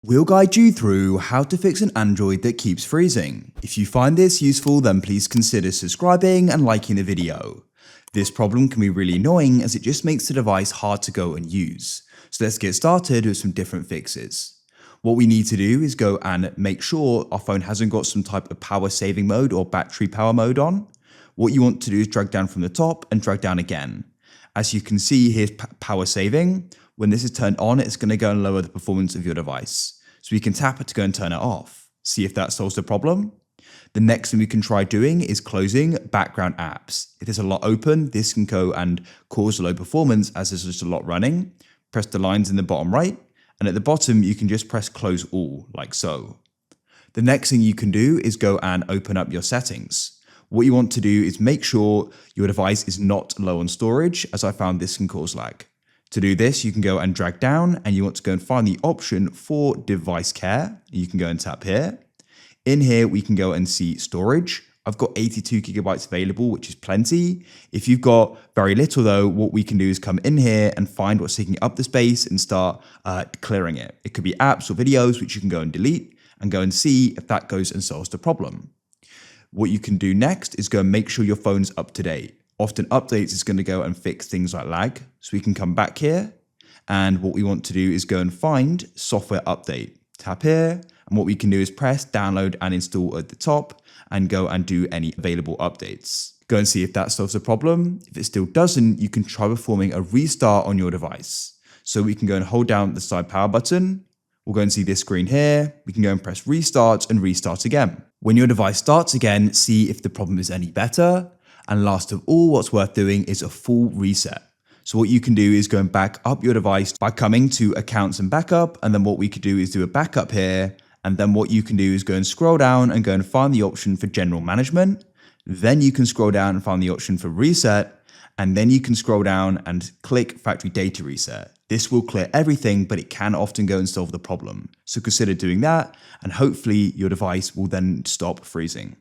We'll guide you through how to fix an Android that keeps freezing. If you find this useful, then please consider subscribing and liking the video. This problem can be really annoying as it just makes the device hard to go and use. So let's get started with some different fixes. What we need to do is go and make sure our phone hasn't got some type of power saving mode or battery power mode on. What you want to do is drag down from the top and drag down again. As you can see, here's power saving. When this is turned on, it's going to go and lower the performance of your device. So we can tap it to go and turn it off. See if that solves the problem. The next thing we can try doing is closing background apps. If there's a lot open, this can go and cause low performance as there's just a lot running. Press the lines in the bottom right, and at the bottom, you can just press close all, like so. The next thing you can do is go and open up your settings. What you want to do is make sure your device is not low on storage, as I found this can cause lag. To do this, you can go and drag down and you want to go and find the option for device care. You can go and tap here. In here, we can go and see storage. I've got 82 gigabytes available, which is plenty. If you've got very little though, what we can do is come in here and find what's taking up the space and start clearing it. It could be apps or videos, which you can go and delete and go and see if that goes and solves the problem. What you can do next is go and make sure your phone's up to date. Often updates is going to go and fix things like lag. So we can come back here, and what we want to do is go and find software update. Tap here, and what we can do is press download and install at the top and go and do any available updates. Go and see if that solves the problem. If it still doesn't, you can try performing a restart on your device. So we can go and hold down the side power button. We'll go and see this screen here. We can go and press restart and restart again. When your device starts again, see if the problem is any better. And last of all, what's worth doing is a full reset. So what you can do is go and back up your device by coming to accounts and backup. And then what we could do is do a backup here. And then what you can do is go and scroll down and go and find the option for general management. Then you can scroll down and find the option for reset. And then you can scroll down and click factory data reset. This will clear everything, but it can often go and solve the problem. So consider doing that, and hopefully your device will then stop freezing.